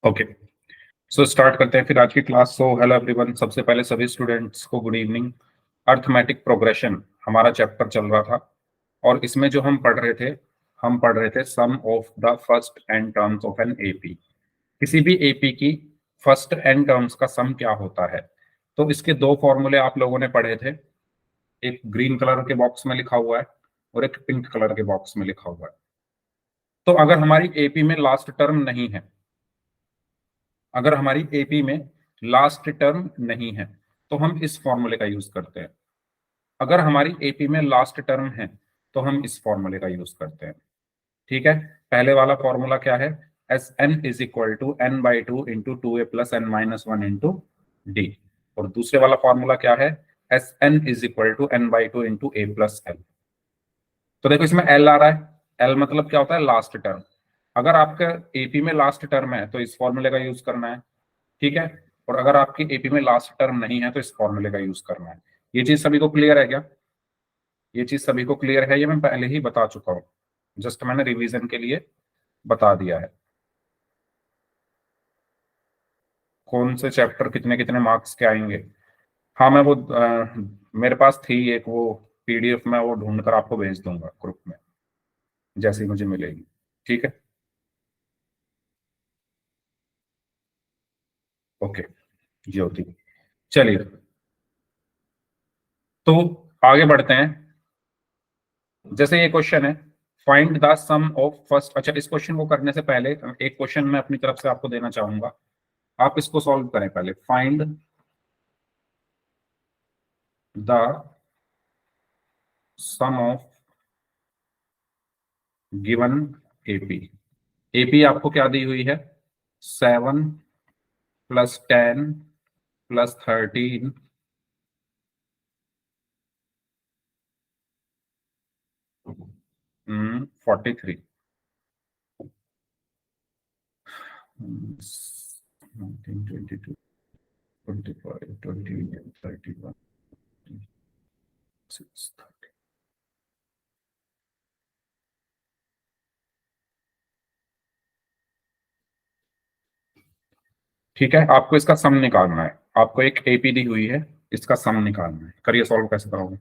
Okay, so start करते हैं फिर आज की क्लास। सो हेलो एवरीवन, सबसे पहले सभी स्टूडेंट्स को गुड इवनिंग। अर्थमेटिक प्रोग्रेशन हमारा चैप्टर चल रहा था और इसमें जो हम पढ़ रहे थे sum of the first n terms of an AP. किसी भी एपी की फर्स्ट एन टर्म्स का सम क्या होता है। तो इसके दो फॉर्मूले आप लोगों ने पढ़े थे, एक ग्रीन कलर के बॉक्स में लिखा हुआ है और एक पिंक कलर के बॉक्स में लिखा हुआ है। तो अगर हमारी एपी में लास्ट टर्म नहीं है, अगर हमारी एपी में लास्ट टर्म नहीं है तो हम इस फॉर्मूले का यूज करते हैं। अगर हमारी एपी में लास्ट टर्म है तो हम इस फॉर्मूले का यूज करते हैं। ठीक है, पहले वाला फॉर्मूला क्या है? S N is equal to N by two into two A plus N minus one into D. और दूसरे वाला फॉर्मूला क्या है? S N is equal to N by two into A plus L. तो देखो इसमें एल आ रहा है, एल मतलब क्या होता है? Last term. अगर आपका एपी में लास्ट टर्म है तो इस फॉर्मूले का यूज करना है। ठीक है, और अगर आपकी एपी में लास्ट टर्म नहीं है तो इस फॉर्मूले का यूज करना है। ये चीज सभी को क्लियर है क्या? ये चीज सभी को क्लियर है? ये मैं पहले ही बता चुका हूँ, जस्ट मैंने रिवीजन के लिए बता दिया है कौन से चैप्टर कितने कितने मार्क्स के आएंगे। हाँ, मैं वो मेरे पास थी एक वो पीडीएफ, में वो ढूंढ कर आपको भेज दूंगा ग्रुप में जैसे ही मुझे मिलेगी। ठीक है, ओके ज्योति, चलिए तो आगे बढ़ते हैं। जैसे ये क्वेश्चन है, find the sum of first. अच्छा, इस क्वेश्चन को करने से पहले एक क्वेश्चन मैं अपनी तरफ से आपको देना चाहूंगा, आप इसको सॉल्व करें पहले। Find the sum of given AP. AP आपको क्या दी हुई है? 7 + 10 + 13 43 19 22 25 28 31 6 30। ठीक है, आपको इसका सम निकालना है। आपको एक एपी दी हुई है, इसका सम निकालना है। करिए, सॉल्व कैसे करोगे?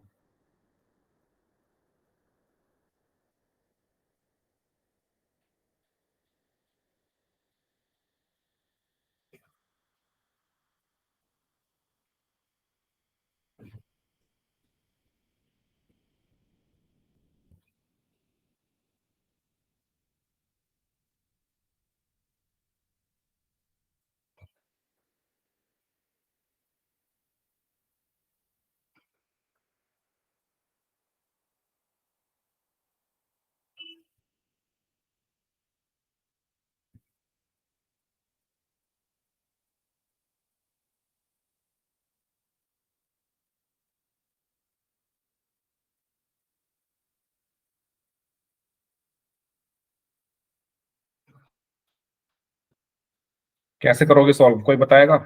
कैसे करोगे सॉल्व, कोई बताएगा?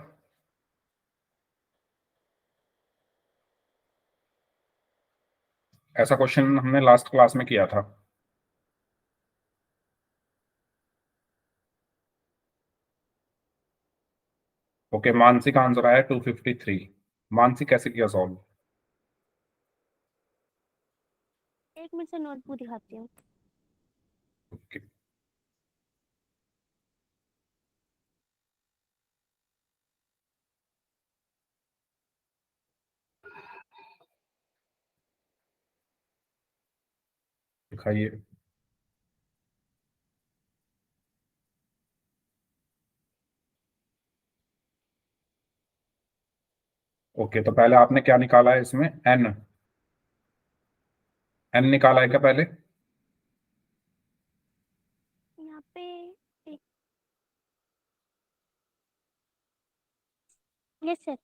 ऐसा क्वेश्चन हमने लास्ट क्लास में किया था। ओके, मानसी का आंसर आया 253। मानसी कैसे किया सॉल्व? एक मिनट से नोटबुक दिखाती हूँ। ओके, दिखाइए। ओके, तो पहले आपने क्या निकाला है इसमें? एन। एन निकाला है क्या पहले? यहाँ पे एक, यस सर।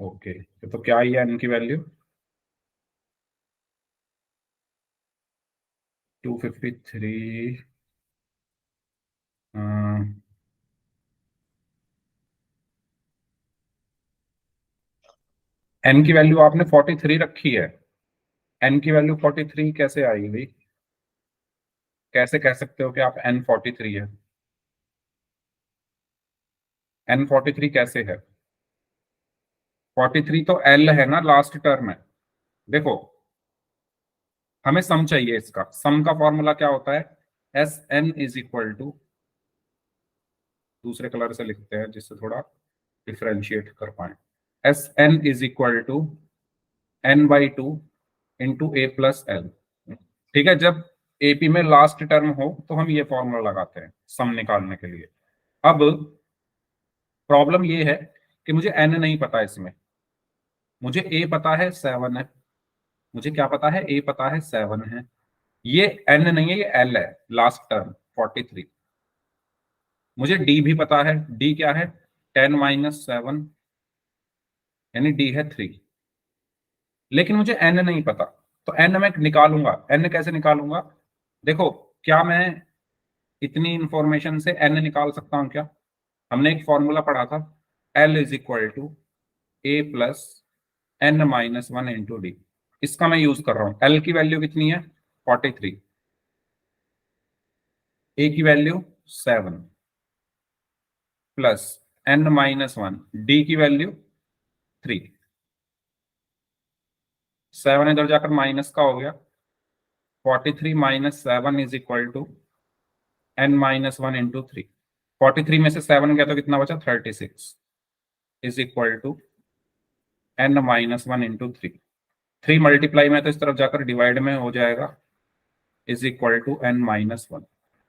ओके, तो क्या आई है एन की वैल्यू? 253। एन की वैल्यू आपने 43 रखी है। एन की वैल्यू 43 कैसे आई भाई? कैसे कह सकते हो कि आप एन 43 है? N43 कैसे है? 43 तो L है ना, लास्ट टर्म है। देखो, हमें सम चाहिए, इसका सम का फॉर्मूला क्या होता है? S N is equal to, दूसरे कलर से लिखते हैं जिससे थोड़ा डिफरेंशिएट कर पाए। S N is equal to n/2 into A plus L. ठीक है, जब एपी में लास्ट टर्म हो तो हम ये फॉर्मूला लगाते हैं सम निकालने के लिए। अब प्रॉब्लम ये है कि मुझे एन नहीं पता इसमें। मुझे ए पता है 7 है। मुझे क्या पता है? ए पता है 7 है। ये एन नहीं है, ये एल है, लास्ट टर्म 43। मुझे डी भी पता है। डी क्या है? 10 - 7, यानी डी है 3। लेकिन मुझे एन नहीं पता, तो एन मैं निकालूंगा। एन कैसे निकालूंगा? देखो, क्या मैं इतनी इंफॉर्मेशन से एन निकाल सकता हूं क्या? हमने एक फॉर्मूला पढ़ा था, L is equal to A plus n - 1 into D. इसका मैं यूज कर रहा हूं। एल की वैल्यू कितनी है? 43। ए की वैल्यू 7 प्लस n - 1, डी की वैल्यू 3। 7 इधर जाकर माइनस का हो गया। 43 - 7 is equal to n - 1 into 3। 43 में से 7 गया तो कितना बचा? 36 is equal to n - 1 into 3। 3 multiply में तो इस तरफ जाकर डिवाइड में हो जाएगा, इज इक्वल टू n - 1।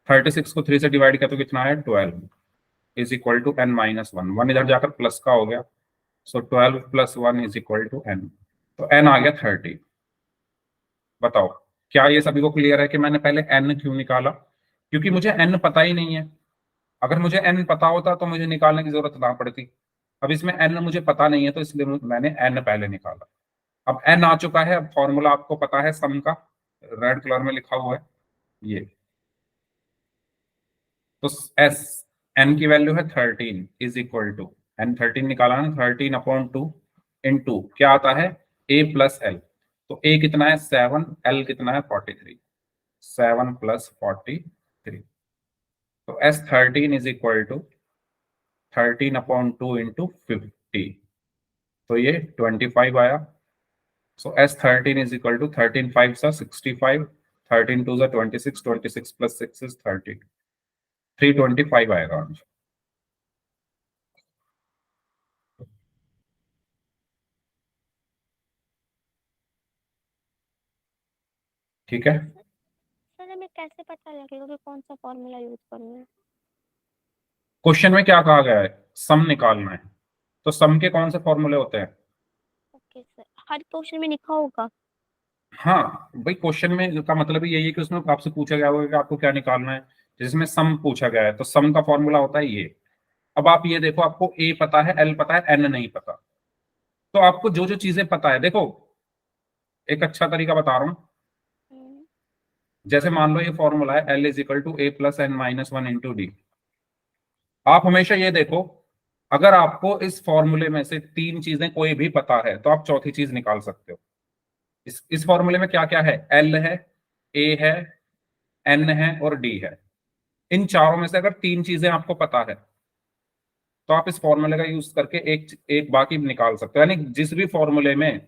36 को 3 से डिवाइड किया तो कितना है? 12 इज इक्वल टू n - 1। 1 इधर जाकर प्लस का हो गया, सो 12 + 1 इज इक्वल टू n। तो n आ गया 30। बताओ, क्या ये सभी को क्लियर है कि मैंने पहले n क्यों निकाला? क्योंकि मुझे n पता ही नहीं है। अगर मुझे n पता होता तो मुझे निकालने की जरूरत ना पड़ती। अब इसमें n मुझे पता नहीं है, तो इसलिए मैंने n पहले निकाला। अब n आ चुका है। अब फॉर्मूला आपको पता है सम का, रेड कलर में लिखा हुआ है ये। तो s n की वैल्यू है 13 इज इक्वल टू, n 13 निकाला ना, 13/2 इंटू क्या आता है? a plus L. तो a कितना है? 7। l कितना है? 43। 7 + 43। तो s13 is equal to 13/2 into 50। तो ये 25 आया। सो s13 इज इक्वल टू 13 5 सा 65, 13 2 सा 26, 26 + 6 इज 30। 325 आएगा आंसर। ठीक है। सर हमें कैसे पता लगेगा कि कौन सा फॉर्मूला यूज करना है? क्वेश्चन में क्या कहा गया है? सम निकालना है। तो सम के कौन से फॉर्मूले होते हैं? ओके सर, हर क्वेश्चन में लिखा होगा? हाँ भाई, क्वेश्चन में का मतलब ही यही है कि उसमें आपसे पूछा गया होगा कि आपको क्या निकालना है। जिसमें सम पूछा गया है तो सम का फॉर्मूला होता है ये। अब आप ये देखो, आपको ए पता है, एल पता है, एन नहीं पता। तो आपको जो जो चीजें पता है, देखो एक अच्छा तरीका बता रहा हूँ। हम्म, जैसे मान लो ये फॉर्मूला है, L is equal to A plus n - 1 into D. आप हमेशा ये देखो, अगर आपको इस फॉर्मूले में से तीन चीजें कोई भी पता है तो आप चौथी चीज निकाल सकते हो। इस फॉर्मूले में क्या क्या है? एल है, ए है, एन है और डी है। इन चारों में से अगर तीन चीजें आपको पता है तो आप इस फॉर्मूले का यूज करके एक एक बाकी निकाल सकते हो। यानी जिस भी फॉर्मूले में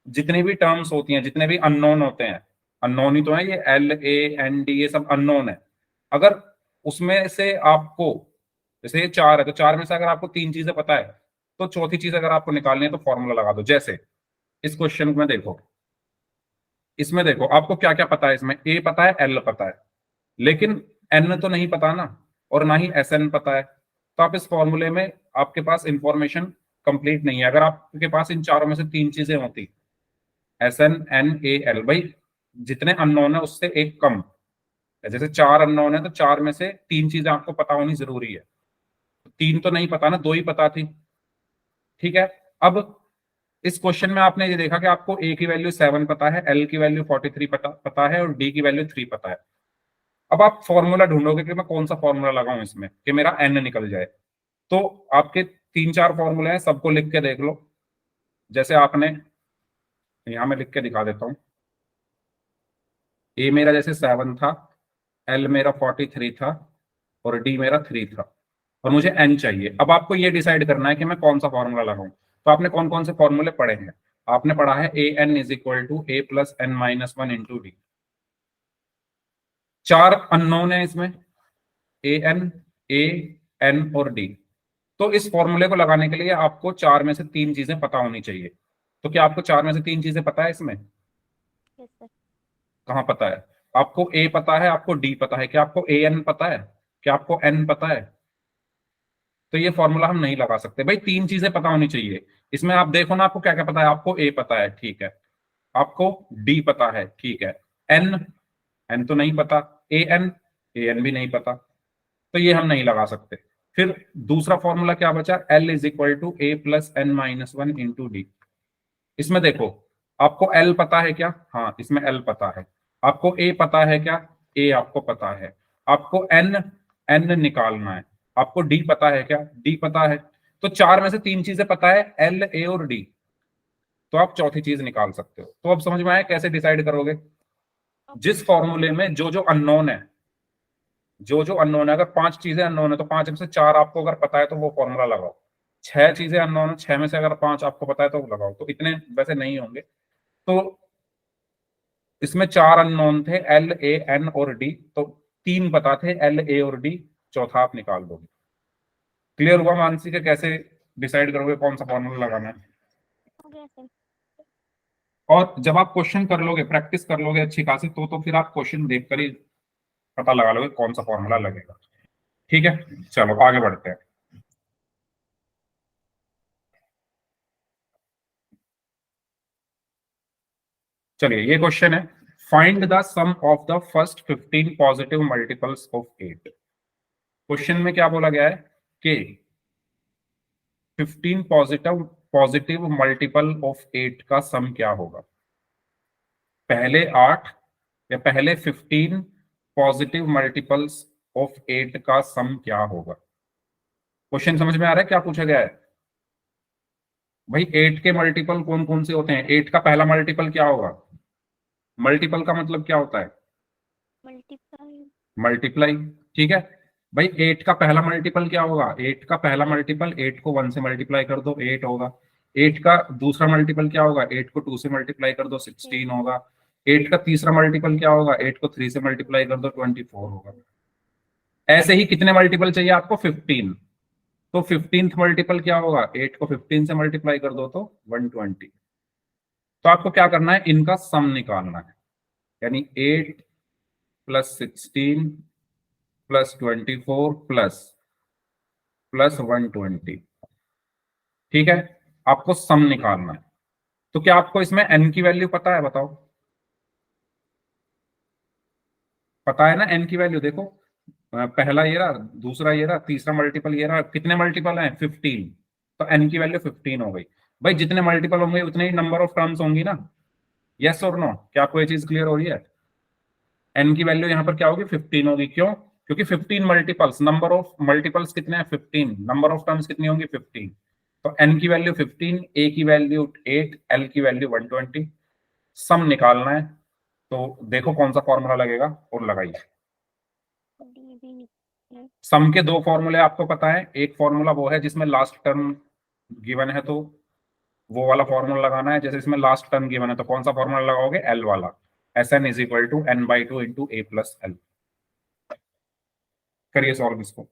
जितनी भी टर्म्स होती हैं, जितने भी अननोन होते हैं, अननोन ही तो है ये, एल ए एन डी ये सब अननोन है। अगर उसमें से आपको, जैसे ये चार है तो चार में से अगर आपको तीन चीजें पता है तो चौथी चीज अगर आपको निकालनी है तो फॉर्मूला लगा दो। जैसे इस क्वेश्चन में देखो, इसमें देखो आपको क्या क्या पता है। इसमें ए पता है, एल पता है, लेकिन एन तो नहीं पता ना, और ना ही एस एन पता है। तो आप इस फॉर्मूले में, आपके पास इंफॉर्मेशन कंप्लीट नहीं है। अगर आपके पास इन चारों में से तीन चीजें होती, S N N A L, भाई जितने अननोन है उससे एक कम। जैसे चार अननोन है तो चार में से तीन चीजें आपको पता होनी जरूरी है। तीन तो नहीं पता ना, दो ही पता थी। ठीक है। अब इस क्वेश्चन में आपने ये देखा कि आपको ए की वैल्यू 7 पता है, एल की वैल्यू 43 पता है और डी की वैल्यू 3 पता है। अब आप फॉर्मूला ढूंढोगे कि मैं कौन सा फॉर्मूला लगाऊं इसमें कि मेरा एन निकल जाए। तो आपके तीन चार फॉर्मूले हैं, सबको लिख के देख लो। जैसे आपने, यहां मैं लिख के दिखा देता हूं। ए मेरा जैसे 7 था, एल मेरा 43 था और डी मेरा 3 था। और मुझे n चाहिए। अब आपको ये डिसाइड करना है कि मैं कौन सा फॉर्मूला लगाऊं। तो आपने कौन कौन से फॉर्मूले पढ़े हैं? आपने पढ़ा है a n is equal to A plus N minus one into d. 4 unknown है इसमें, ए एन, ए एन और डी। तो इस फॉर्मूले को लगाने के लिए आपको 4 में से 3 चीजें पता होनी चाहिए। तो क्या आपको 4 में से 3 चीजें पता है इसमें? Yes sir. कहाँ पता है? आपको ए पता है, आपको डी पता है, क्या आपको ए एन पता है, क्या आपको एन पता है? तो ये फॉर्मूला हम नहीं लगा सकते भाई, 3 चीजें पता होनी चाहिए। इसमें आप देखो ना, आपको क्या क्या पता है। आपको ए पता है, ठीक है। आपको डी पता है, ठीक है। एन, एन तो नहीं पता। ए एन, ए एन भी नहीं पता। तो ये हम नहीं लगा सकते। फिर दूसरा फॉर्मूला क्या बचा? L is equal to A plus N minus one into D. इसमें देखो, आपको एल पता है क्या? हाँ, इसमें एल पता है। आपको ए पता है क्या? ए आपको पता है। आपको एन, एन निकालना है। आपको डी पता है क्या? डी पता है। तो 4 में से 3 चीजें पता है, एल, ए और डी। तो आप चौथी चीज निकाल सकते हो। तो अब समझ में आया कैसे डिसाइड करोगे? जिस फॉर्मूले में जो जो अननोन है, जो जो अननोन है, अगर 5 चीजें अननोन है तो 5 में से 4 आपको अगर पता है तो वो फॉर्मूला लगाओ। 6 चीजें अननोन है, 6 में से अगर 5 आपको पता है तो लगाओ। तो इतने वैसे नहीं होंगे। तो इसमें 4 अननोन थे, एल, ए, एन और डी। तो 3 पता थे, एल, ए और डी। चौथा आप निकाल दोगे। क्लियर हुआ मानसी के कैसे डिसाइड करोगे कौन सा फॉर्मूला लगाना है? हो गया सर। और जब आप क्वेश्चन कर लोगे, प्रैक्टिस कर लोगे अच्छी खासी, तो फिर आप क्वेश्चन देखकर ही पता लगा लोगे कौन सा फॉर्मूला लगेगा। ठीक है, चलो आगे बढ़ते हैं। चलिए, ये क्वेश्चन है, find the sum of the first 15 positive multiples of 8। Question में क्या बोला गया है कि 15 पॉजिटिव पॉजिटिव मल्टीपल ऑफ 8 का सम क्या होगा। पहले 8 या पहले 15 पॉजिटिव मल्टीपल्स ऑफ 8 का सम क्या होगा। क्वेश्चन समझ में आ रहा है क्या पूछा गया है? भाई 8 के मल्टीपल कौन कौन से होते हैं? 8 का पहला मल्टीपल क्या होगा? मल्टीपल का मतलब क्या होता है? मल्टीप्लाई। मल्टीप्लाई। ठीक है भाई, 8 का पहला मल्टीपल क्या होगा? 8 का पहला मल्टीपल, 8 को 1 से मल्टीप्लाई कर दो 8 होगा। 8 का दूसरा मल्टीपल क्या होगा? 8 को 2 से मल्टीप्लाई कर दो 16 होगा। 8 का तीसरा मल्टीपल क्या होगा? 8 को 3 से मल्टीप्लाई कर दो 24 होगा। ऐसे ही कितने मल्टीपल चाहिए आपको? 15। तो 15th मल्टीपल क्या होगा? 8 को 15 से मल्टीप्लाई कर दो तो 120। तो आपको क्या करना है? इनका सम निकालना है। यानी 8 प्लस 16 प्लस 24 प्लस प्लस 120। ठीक है, आपको सम निकालना है। तो क्या आपको इसमें n की वैल्यू पता है? बताओ। पता है ना n की वैल्यू? देखो, पहला ये रहा, दूसरा ये रहा, तीसरा मल्टीपल ये रहा। कितने मल्टीपल हैं? 15। तो n की वैल्यू 15 हो गई। भाई जितने मल्टीपल होंगे उतने ही नंबर ऑफ टर्म्स होंगी ना। यस और नो? क्या आपको ये चीज क्लियर हो रही है? n की वैल्यू यहाँ पर क्या होगी? 15 होगी। क्यों? क्योंकि 15 मल्टीपल्स, नंबर ऑफ मल्टीपल्स कितने हैं? 15। नंबर ऑफ टर्म्स कितनी होंगी? 15। तो n की वैल्यू 15, a की वैल्यू 8, l की वैल्यू 120। सम निकालना है। तो देखो कौन सा फॉर्मूला लगेगा और लगाइए। डी भी निकले। सम के 2 फॉर्मूले आपको पता है। एक फॉर्मूला वो है जिसमें लास्ट टर्म गिवन है, तो वो वाला फॉर्मूला लगाना है। जैसे इसमें लास्ट टर्म गिवन है तो कौन सा फॉर्मूला लगाओगे? एल वाला। S N is equal to N by two into A plus L. करिए सॉल्व इसको।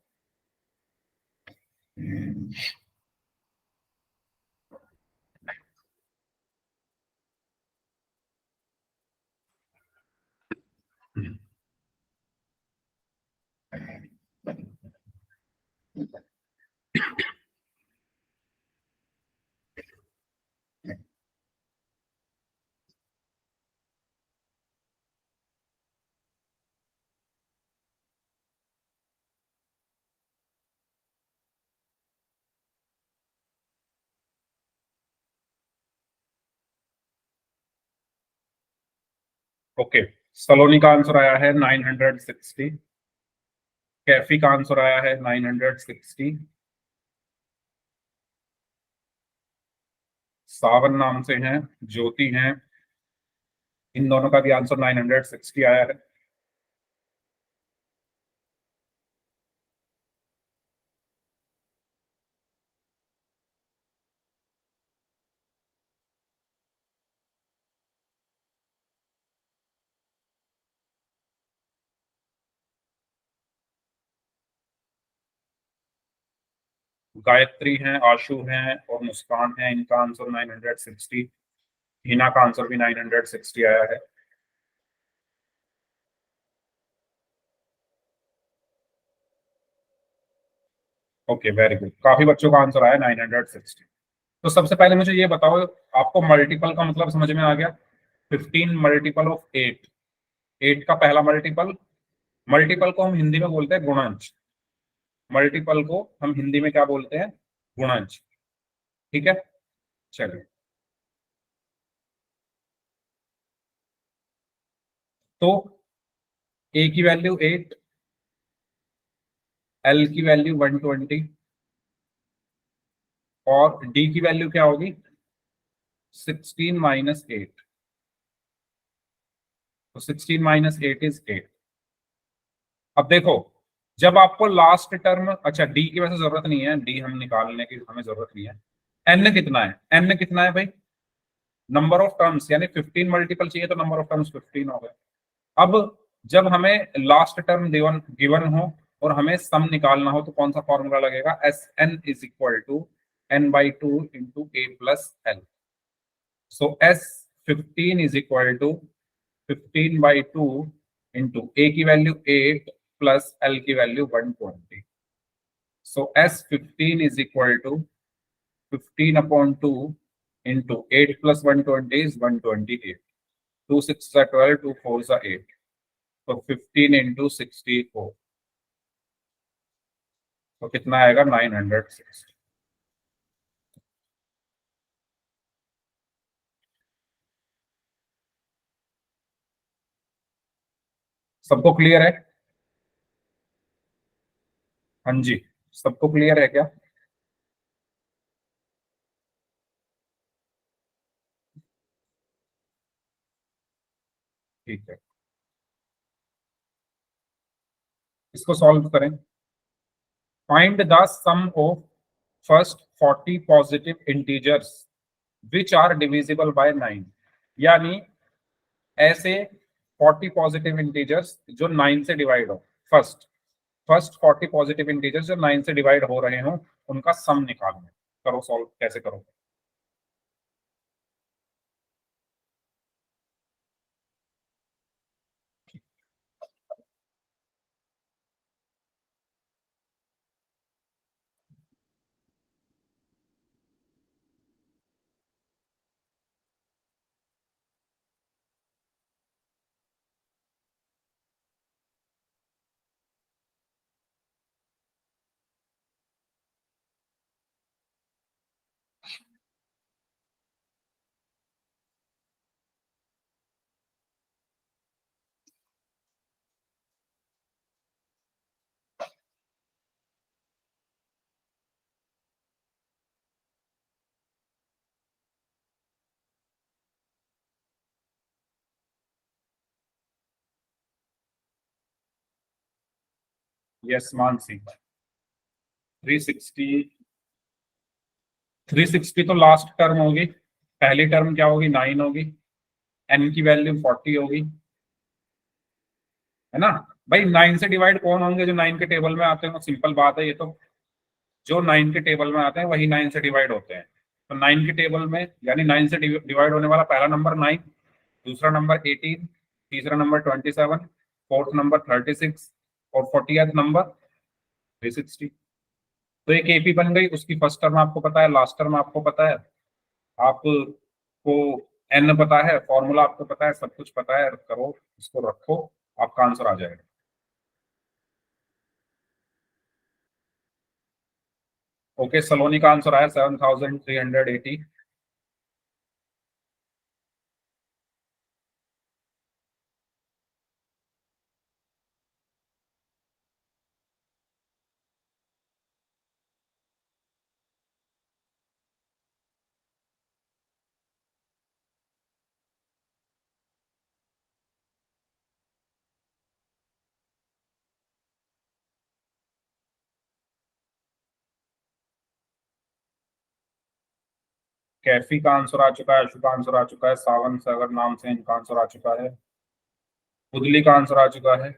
ओके, सलोनी का आंसर आया है 960। कैफी का आंसर आया है 960। सावन नाम से हैं, ज्योति हैं, इन दोनों का भी आंसर 960 आया है। गायत्री हैं, आशु हैं और मुस्कान है, इनका आंसर 960। हिना का आंसर भी 960 आया है। ओके, वेरी गुड, काफी बच्चों का आंसर आया 960। तो सबसे पहले मुझे ये बताओ, आपको मल्टीपल का मतलब समझ में आ गया? 15 मल्टीपल ऑफ 8, 8 का पहला मल्टीपल। मल्टीपल को हम हिंदी में बोलते हैं गुणज। मल्टीपल को हम हिंदी में क्या बोलते हैं? गुणज। ठीक है, चलिए। तो ए की वैल्यू 8, एल की वैल्यू 120 और डी की वैल्यू क्या होगी? 16 माइनस 8। तो 16 माइनस 8 इज 8। अब देखो, जब आपको लास्ट टर्म, अच्छा डी की वैसे जरूरत नहीं है, डी हम निकालने की हमें जरूरत नहीं है। एन कितना है? एन कितना है भाई? नंबर ऑफ टर्म्स, यानी 15 मल्टीपल चाहिए तो नंबर ऑफ टर्म्स 15 हो गए। अब जब हमें लास्ट टर्म गिवन गिवन हो और हमें सम निकालना हो तो कौन सा फॉर्मूला लगेगा? S N is equal to N by two into A plus l. So s 15 is equal to 15 by two into a की वैल्यू 8 प्लस एल की value 120। So s 15 is equal to 15 upon 2 into 8 plus 120 is 128। 2 6 12, 2 4 8, तो 15 into 64, तो कितना आएगा? 960। सबको clear है? हाँ जी, सबको क्लियर है क्या? ठीक है, इसको सॉल्व करें। Find the sum of first 40 positive integers which are divisible by 9। यानी ऐसे 40 पॉजिटिव इंटीजर्स जो 9 से डिवाइड हो। फर्स्ट फर्स्ट 40 पॉजिटिव इंटीजर्स जो 9 से डिवाइड हो रहे हो, उनका सम निकालना। करो सॉल्व, कैसे करोगे? यस मानसी। 360, 360 तो लास्ट टर्म होगी। पहली टर्म क्या होगी? 9 होगी। एन की वैल्यू 40 होगी, है ना? भाई 9 से डिवाइड कौन होंगे? जो 9 के टेबल में आते हैं, सिंपल बात है ये तो। जो 9 के टेबल में आते हैं वही 9 से डिवाइड होते हैं। तो 9 के टेबल में, यानी 9 से डिवाइड होने वाला पहला नंबर 9, दूसरा नंबर 18, तीसरा नंबर 27, फोर्थ नंबर 36 और 40th नंबर 360। तो एक एपी बन गई, उसकी फर्स्ट टर्म आपको पता है, लास्ट टर्म आपको पता है, आपको एन पता है, फॉर्मूला आपको पता है, सब कुछ पता है। करो, इसको रखो, आपका आंसर आ जाएगा। ओके, सलोनी का आंसर आया 7380। कैफी का आंसर आ चुका है, अशु का आंसर आ चुका है, सावन सागर नाम से इनका आंसर आ चुका है, उदली का आंसर आ चुका है।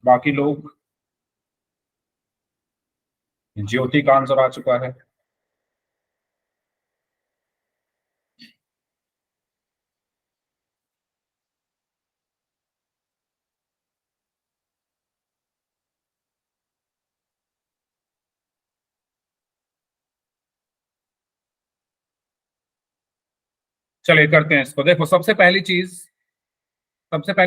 बाकी लोग, ज्योति का आंसर आ चुका है। चलिए करते हैं इसको। देखो सबसे पहली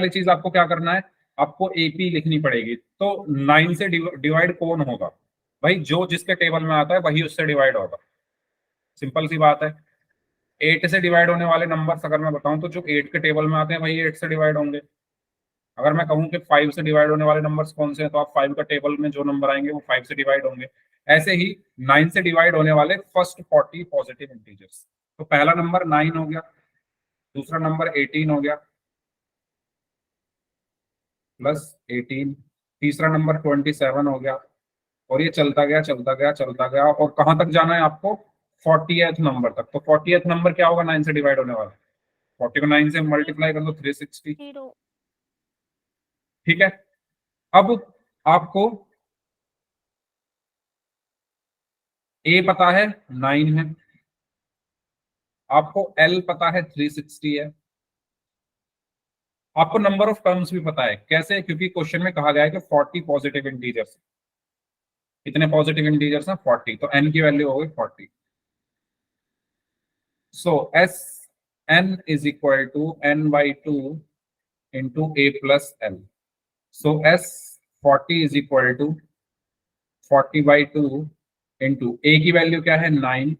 चीज आपको क्या करना है, आपको एपी लिखनी पड़ेगी। तो 9 से डिवाइड कौन होगा? भाई जो जिसके टेबल में आता है वही उससे डिवाइड होगा, सिंपल सी बात है। 8 से डिवाइड होने वाले नंबर्स अगर मैं बताऊं तो जो 8 के टेबल में आते हैं वही 8 से डिवाइड होंगे। अगर मैं कहूं कि 5 से डिवाइड होने वाले नंबर्स कौन से हैं, तो आप 5 का टेबल में जो नंबर आएंगे वो 5 से डिवाइड होंगे। ऐसे ही 9 से डिवाइड होने वाले फर्स्ट 40 पॉजिटिव इंटीजर्स। तो पहला नंबर 9 हो गया, दूसरा नंबर 18 हो गया, +18, तीसरा नंबर 27 हो गया। और ये चलता गया चलता गया चलता गया, और कहां तक जाना है आपको? 40th नंबर तक। तो 40th नंबर क्या होगा 9 से डिवाइड होने वाला? 40 को 9 से मल्टीप्लाई कर दो, 360। 0। ठीक है। अब आपको ए पता है 9 है, आपको एल पता है 360 है, आपको नंबर ऑफ टर्म्स भी पता है। कैसे? क्योंकि क्वेश्चन में कहा गया है कि 40 पॉजिटिव इंटीजर्स। कितने पॉजिटिव इंटीजर्स हैं? 40। तो एन की वैल्यू हो गई 40। So s N is equal to n/2 into A plus l. So s 40 is equal to 40/2 into a की वैल्यू क्या है 9,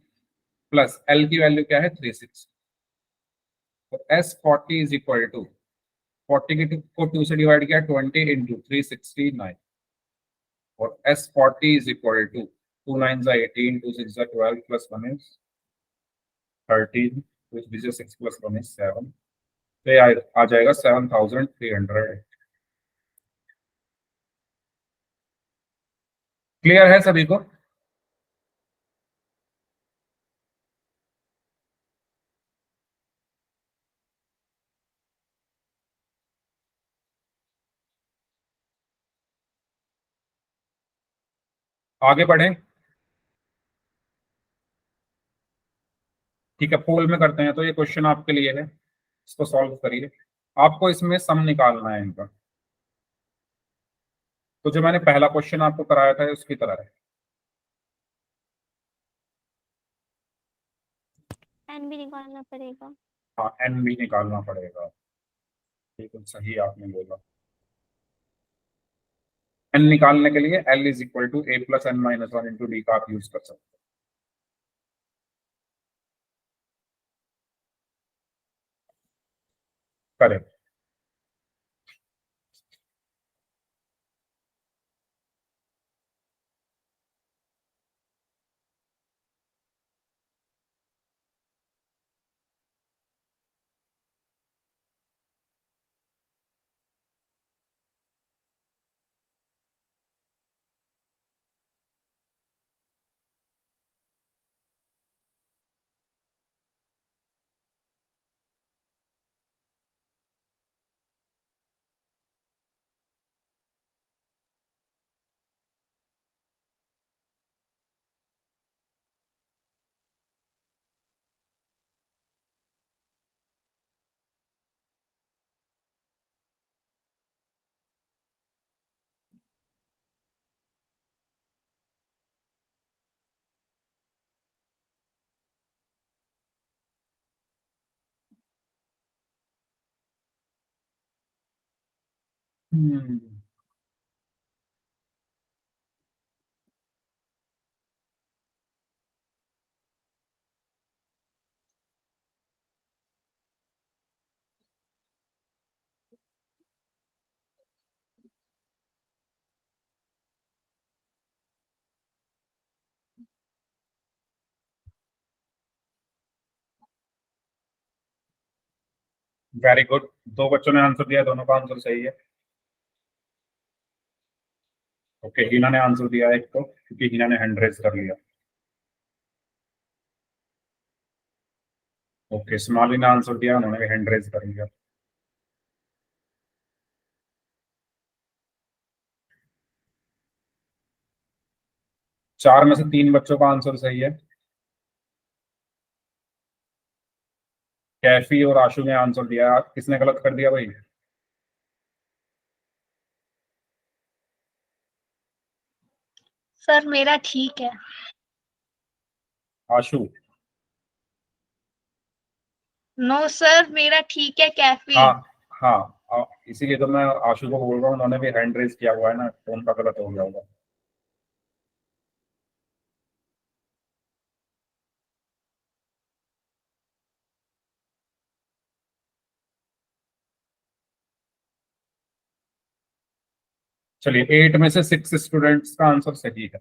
प्लस एल की वैल्यू क्या है 360। तो एस 40 इज इक्वल टू 40 को 2 से डिवाइड किया 20 इंटू 369। और S 40 is equal to 2 9 18, 2 6 12, plus 1 is 13, which is 6 plus 1 is 7। तो ये आ जाएगा 7300। क्लियर है सभी को? आगे बढ़ें। ठीक है, पोल में करते हैं। तो ये क्वेश्चन आपके लिए है, इसको सॉल्व करिए। आपको इसमें सम निकालना है इनका। तो जो मैंने पहला क्वेश्चन आपको कराया था उसकी तरह है। एन भी निकालना पड़ेगा। हाँ, एन भी निकालना पड़ेगा। बिल्कुल सही आपने बोला। एन निकालने के लिए L is equal to A plus N minus one into D का आप यूज कर सकते हो। करें। Very good. दो बच्चों ने आंसर दिया, दोनों का आंसर सही है। ओके, हिना ने आंसर दिया एक तो, क्योंकि हिना ने हैंड रेज कर लिया। ओके, सोनाली ने आंसर दिया, उन्होंने भी हैंड रेज कर लिया। 4 में से 3 बच्चों का आंसर सही है। कैफी और आशु ने आंसर दिया, किसने गलत कर दिया भाई? सर मेरा ठीक है। आशु? नो सर मेरा ठीक है कैफी। हाँ हाँ, इसीलिए तो मैं आशु को बोल रहा हूँ, उन्होंने भी हैंड रेज किया हुआ है ना, तो उनका गलत हो गया होगा। चलिए, 8 में से 6 स्टूडेंट्स का आंसर सही है।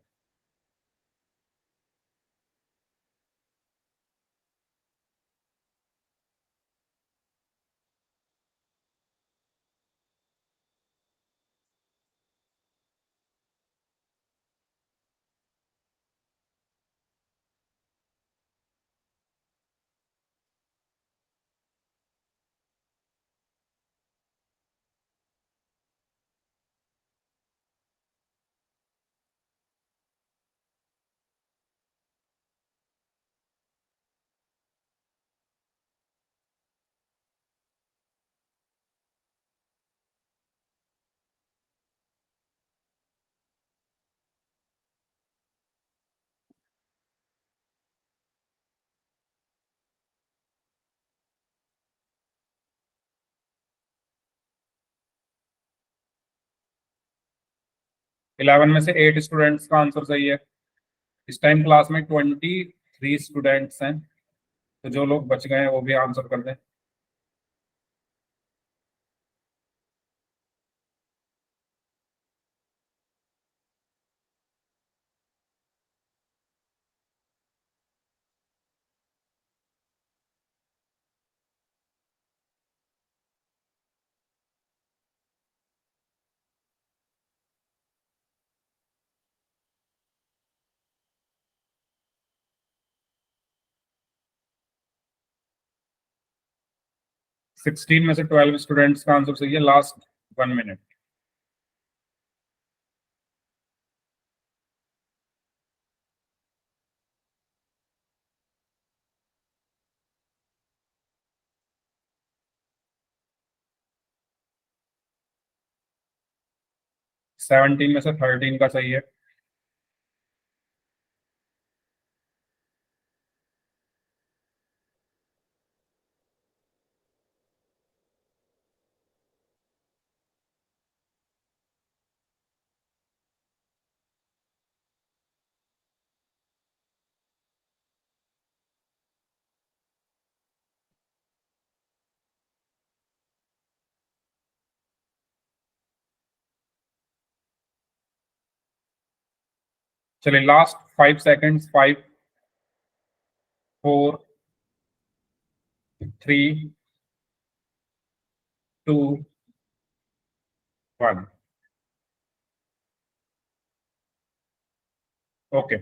इलेवन में से 8 स्टूडेंट्स का आंसर सही है। इस टाइम क्लास में 23 स्टूडेंट्स हैं, तो जो लोग बच गए हैं वो भी आंसर कर दें। सिक्सटीन में से 12 स्टूडेंट्स का आंसर सही है। Last 1 minute. सेवनटीन में से 13 का सही है। चलिए, लास्ट 5 सेकेंड्स। 5, 4, 3, 2, 1। ओके,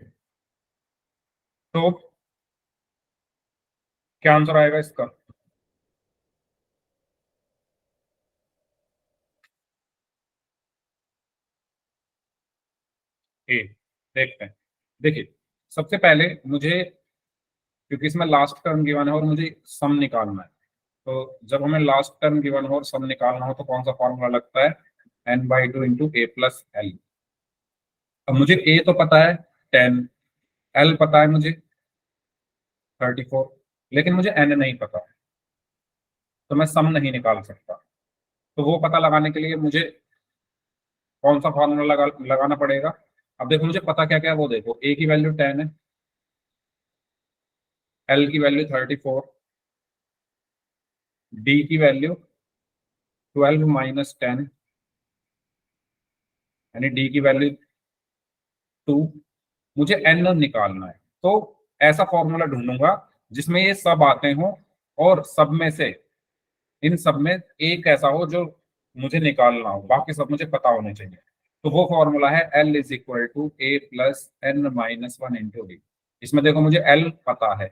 तो क्या आंसर आएगा इसका? ए। देखते हैं। देखिए, सबसे पहले मुझे, क्योंकि इसमें लास्ट टर्म गिवन है और मुझे सम निकालना है, तो जब हमें लास्ट टर्म गिवन हो और सम निकालना हो तो कौन सा फॉर्मूला लगता है? n/2 इंटू ए प्लस एल। अब मुझे ए तो पता है 10, एल पता है मुझे 34, लेकिन मुझे एन नहीं पता, तो मैं सम नहीं निकाल सकता। तो वो पता लगाने के लिए मुझे कौन सा फॉर्मूला लगाना पड़ेगा? अब देखो, मुझे पता क्या क्या है वो देखो। ए की वैल्यू 10 है, एल की वैल्यू 34, डी की वैल्यू 12 माइनस 10, यानी डी की वैल्यू 2। मुझे एन निकालना है, तो ऐसा फॉर्मूला ढूंढूंगा जिसमें ये सब आते हो और सब में से, इन सब में एक ऐसा हो जो मुझे निकालना हो, बाकी सब मुझे पता होने चाहिए। तो वो फॉर्मूला है L = A+N-1 इंटू डी। इसमें देखो, मुझे एल पता है,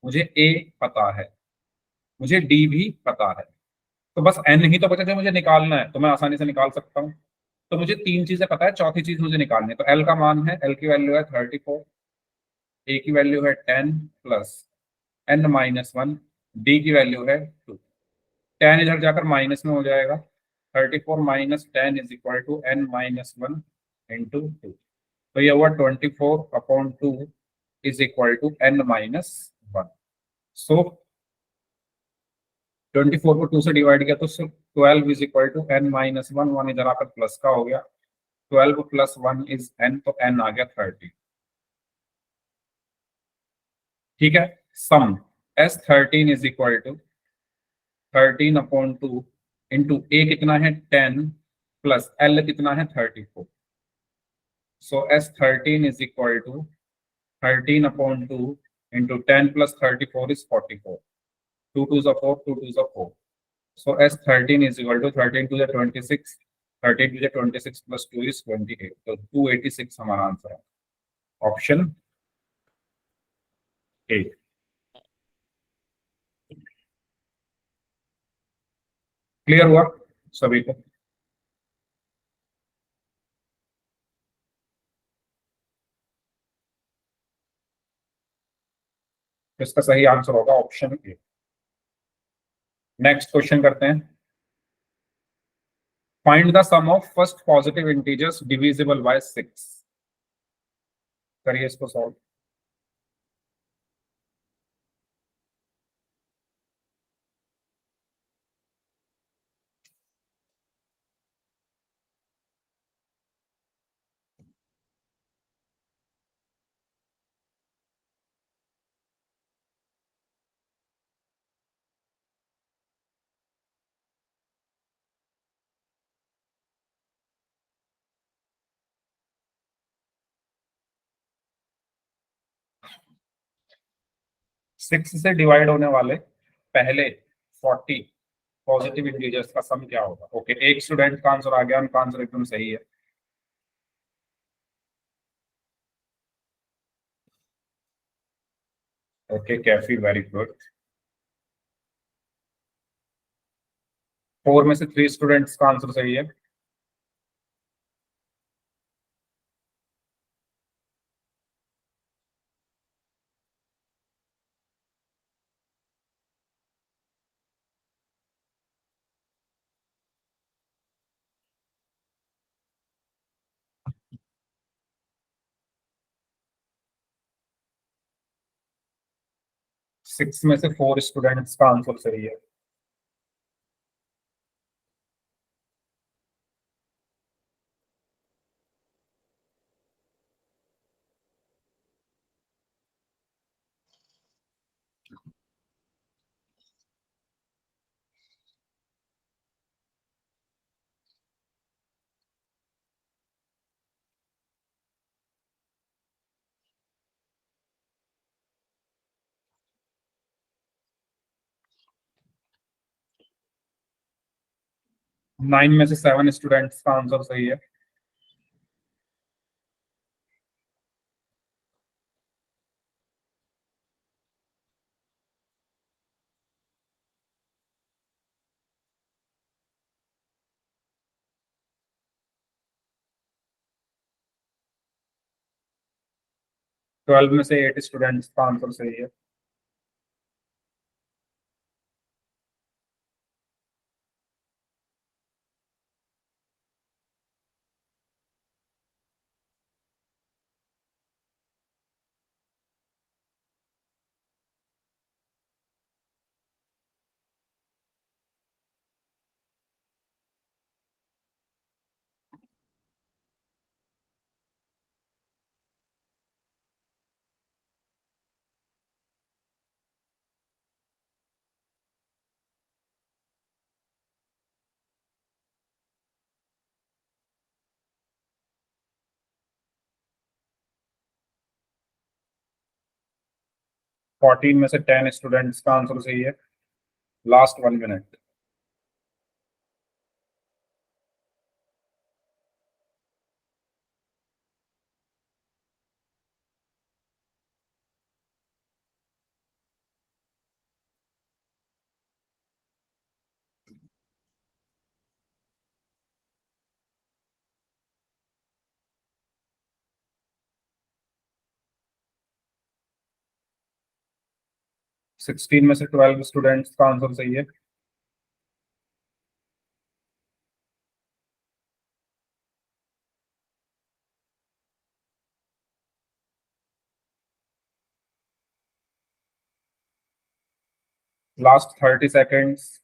मुझे ए पता है, मुझे डी भी पता है, तो बस एन ही तो बचा जो मुझे निकालना है, तो मैं आसानी से निकाल सकता हूँ। तो मुझे तीन चीजें पता है, चौथी चीज मुझे निकालनी है। तो एल का मान है, एल की वैल्यू है 34, ए की वैल्यू है 10 plus N minus one, D की वैल्यू है 2। 10 इधर जाकर माइनस में हो जाएगा, 34 minus 10 is equal to n minus one into two. तो ये हुआ 24/2 is equal to n minus one. So 24 को 2 से डिवाइड किया तो 12 is equal to n minus one, one इधर आकर प्लस का हो गया, 12 प्लस वन इज एन, तो एन आ गया 30। ठीक है। Sum S13 is equal to 13/2 into a कितना है 10 प्लस एल कितना है 34। So S13 is equal to 13/2 into 10 plus 34 is 44। 2 2 ज़ा 4, 2 2 ज़ा 4। So S13 is equal to 13 to the 26, 13 to the 26 plus 2 is 28. तो 286 हमारा आंसर है, ऑप्शन ए। क्लियर हुआ सभी को? इसका सही आंसर होगा ऑप्शन ए। नेक्स्ट क्वेश्चन करते हैं। Find the sum of first positive integers divisible by 6। करिए इसको सॉल्व। 6 से डिवाइड होने वाले पहले 40 पॉजिटिव इंटीजर्स का सम क्या होगा? ओके, एक स्टूडेंट का आंसर आ गया, उनका आंसर एकदम सही है। Okay Kaifi, very good. 4 में से 3 स्टूडेंट्स का आंसर सही है। 6 में से 4 स्टूडेंट्स का आंसर सही है। नाइन में से 7 स्टूडेंट्स का आंसर सही है। ट्वेल्व में से 8 स्टूडेंट्स का आंसर सही है। फोर्टीन में से 10 स्टूडेंट्स का आंसर सही है। Last 1 minute. 16 में से 12 स्टूडेंट्स का आंसर सही है। Last 30 seconds.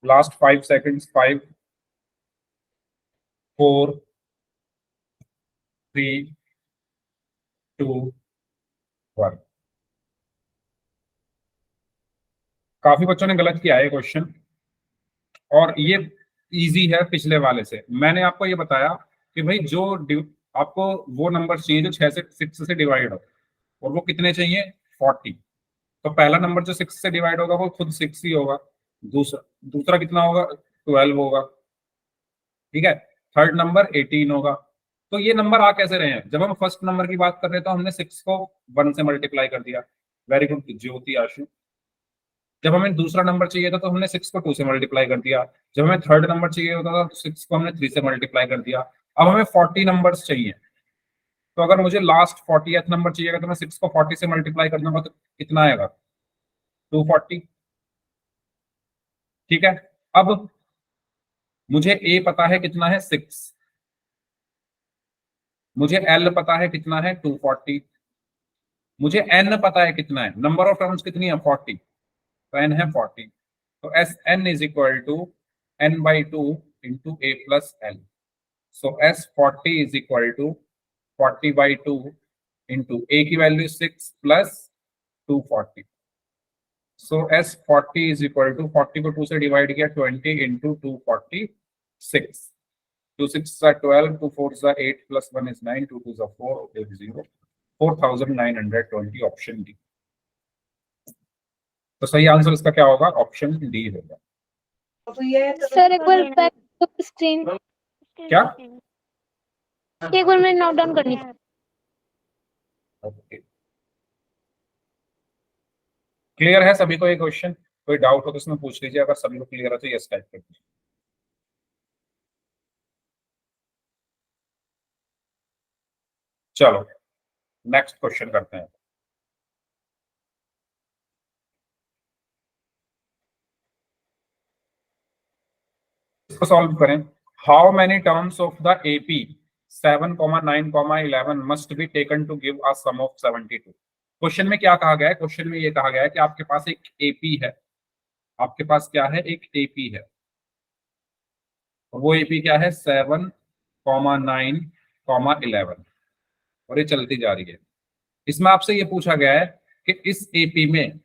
Last 5 seconds. 5 4 3 2 1। काफी बच्चों ने गलत किया है क्वेश्चन, और ये इजी है पिछले वाले से। मैंने आपको ये बताया कि भाई आपको वो नंबर चाहिए जो 6 से डिवाइड हो, और वो कितने चाहिए? 40। तो पहला नंबर जो 6 से डिवाइड होगा वो खुद 6 ही होगा। दूसरा दूसरा कितना होगा? 12 होगा। ठीक है। थर्ड नंबर 18 होगा। तो ये नंबर आ कैसे रहे हैं? जब हम फर्स्ट नंबर की बात कर रहे हैं तो हमने 6 को 1 से मल्टीप्लाई कर दिया। वेरी गुड ज्योति, आशु। जब हमें दूसरा नंबर चाहिए था तो हमने 6 को 2 से मल्टीप्लाई कर दिया। जब हमें थर्ड नंबर चाहिए होता था तो 6 को हमने 3 से मल्टीप्लाई कर दिया। अब हमें 40 नंबर्स चाहिए। तो अगर मुझे लास्ट 40th नंबर चाहिएगा तो मैं 6 को 40 से मल्टीप्लाई कर दूंगा, तो कितना आएगा? 240। ठीक है। अब मुझे ए पता है कितना है? 6। मुझे एल पता है कितना है? 240। मुझे एन पता है कितना है? नंबर ऑफ टर्म्स कितनी है? 40। तो एन है 40। तो s N is equal to n/2 into A plus l. So s 40 is equal to 40/2 into a की value 6 plus 240। So s 40 is equal to 40 को 2 से डिवाइड किया 20 into 246। 2 6 12, 2 4 8 plus 1 is 9, 2 2 4, 8 0, 4920। Option D. तो सही answer इसका क्या होगा? Option D होगा। सर एक बार बैक स्क्रीन क्या? एक बार मैंने नोट डाउन करनी थी। ओके, क्लियर है सभी को ये क्वेश्चन? कोई डाउट हो तो इसमें पूछ लीजिए। अगर सभी को क्लियर है तो यस टाइप कर दीजिए। चलो नेक्स्ट क्वेश्चन करते हैं। इसको सॉल्व करें। How many terms of the AP 7, 9, 11 must be taken to give a sum of 72? Question में क्या कहा गया है? क्वेश्चन में ये कहा गया है कि आपके पास एक एपी है। आपके पास क्या है? एक एपी है। वो एपी क्या है? 7, 9, 11, और ये चलती जा रही है। इसमें आपसे ये पूछा गया है कि इस एपी में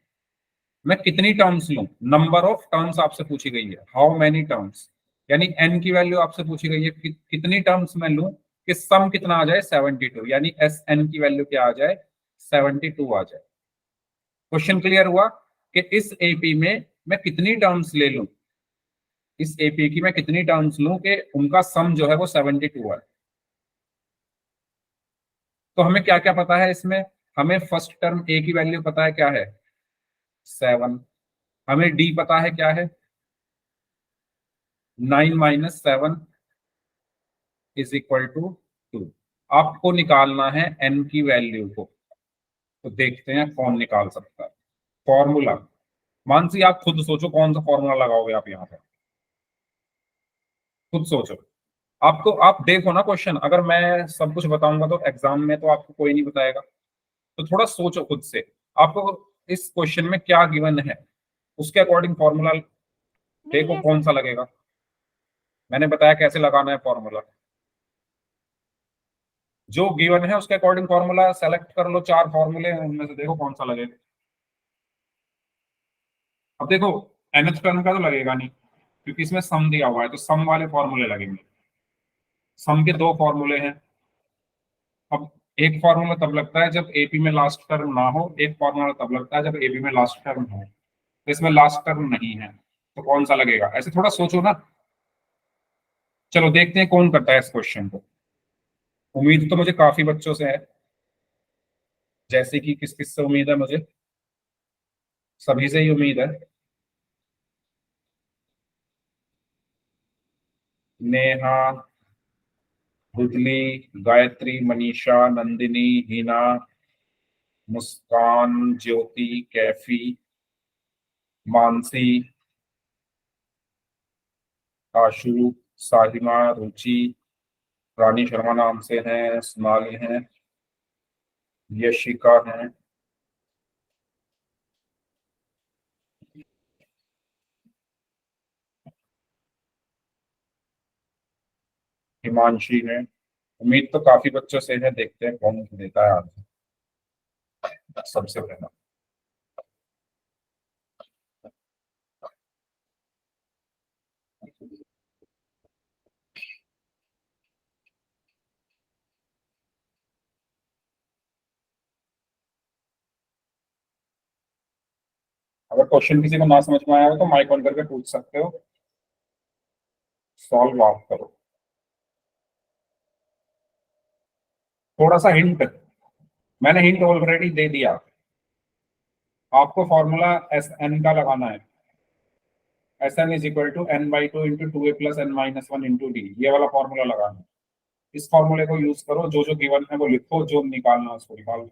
मैं कितनी टर्म्स लूं। नंबर ऑफ टर्म्स आपसे पूछी गई है। हाउ मेनी टर्म्स, यानी एन की वैल्यू आपसे पूछी गई है कि कितनी टर्म्स मैं लूं कि सम कितना आ जाए? 72, यानी एस एन की वैल्यू क्या आ जाए? 72 आ जाए। क्वेश्चन क्लियर हुआ कि इस एपी में मैं कितनी टर्म्स ले लूं, इस एपी की मैं कितनी टर्म्स लूं कि उनका सम जो है वो 72 है। तो हमें क्या क्या पता है इसमें? हमें फर्स्ट टर्म ए की वैल्यू पता है क्या है? 7। हमें डी पता है क्या है? 9 - 7 इज इक्वल टू 2। आपको निकालना है एन की वैल्यू को। तो देखते हैं कौन निकाल सकता है। फॉर्मूला, मानसी आप खुद सोचो कौन सा फॉर्मूला लगाओगे आप यहाँ पे। खुद सोचो। आपको, आप देखो ना क्वेश्चन। अगर मैं सब कुछ बताऊंगा तो एग्जाम में तो आपको कोई नहीं बताएगा। तो थोड़ा सोचो खुद से, आपको इस क्वेश्चन में क्या गिवन है, उसके अकॉर्डिंग फॉर्मूला देखो कौन सा लगेगा। मैंने बताया कैसे लगाना है फॉर्मूला। जो गिवन है उसके अकॉर्डिंग फॉर्मूला सेलेक्ट कर लो। 4 फॉर्मूले हैं, उनमें से देखो कौन सा लगेगा। अब देखो nth टर्म का तो लगेगा नहीं, क्योंकि इसमें सम दिया हुआ है, तो सम वाले फॉर्मूले लगेंगे। सम के 2 फॉर्मूले हैं। अब एक फॉर्मूला तब लगता है जब एपी में लास्ट टर्म ना हो, एक फॉर्मूला तब लगता है जब एपी में लास्ट टर्म हो। तो इसमें लास्ट टर्म नहीं है, तो कौन सा लगेगा, ऐसे थोड़ा सोचो ना। चलो देखते हैं कौन करता है इस क्वेश्चन को। उम्मीद तो मुझे काफी बच्चों से है। जैसे कि किस किस से उम्मीद है मुझे? सभी से ही उम्मीद है। नेहा, बुदली, गायत्री, मनीषा, नंदिनी, हिना, मुस्कान, ज्योति, कैफी, मानसी, आशु, साहिमा, रुचि, रानी शर्मा नाम से हैं, सोनाली हैं, यशिका हैं, हिमांशी हैं। उम्मीद तो काफी बच्चों से है, देखते हैं कौन देता है आंसर सबसे पहला। अगर क्वेश्चन किसी को ना समझ में आया हो तो माइक ऑन करके पूछ सकते हो, सॉल्व आप करो। थोड़ा सा हिंट, मैंने हिंट ऑलरेडी दे दिया। आपको फॉर्मूला एस एन का लगाना है। S N is equal to N by two into two A plus N minus one into D, ये वाला फॉर्मूला लगाना है। इस फॉर्मूले को यूज करो, जो जो गिवन है वो लिखो, जो निकालना है उसको निकालो।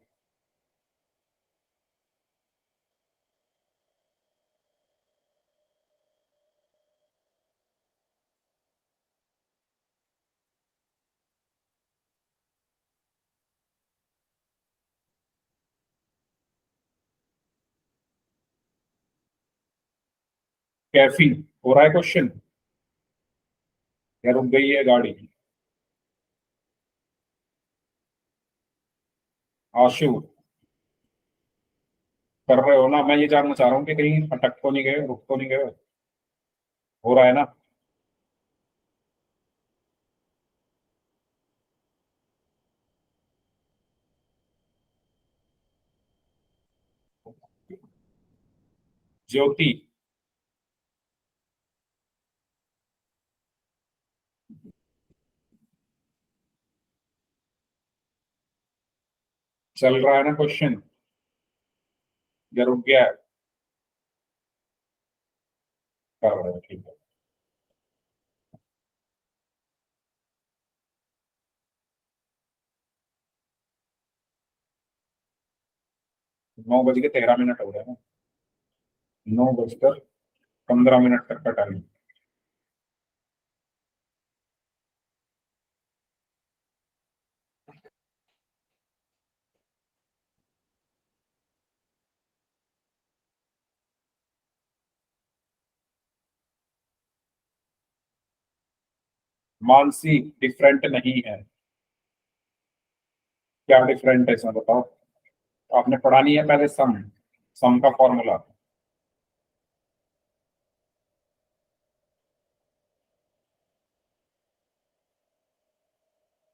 कैफी हो रहा है क्वेश्चन, या रुक गई है गाड़ी? आशु, कर रहे हो ना? मैं ये जानना चाह रहा हूँ कि कहीं अटक तो नहीं गए, रुक तो नहीं गए? हो रहा है ना? ज्योति, चल रहा है ना क्वेश्चन, या रुक गया है? कर रहे हो, ठीक है। 9:13 हो रहे हैं ना, 9:15 तक का टाइम। मानसी, डिफरेंट नहीं है। क्या डिफरेंट है इसमें बताओ? आपने पढ़ा नहीं है पहले? सम, सम का फॉर्मूला।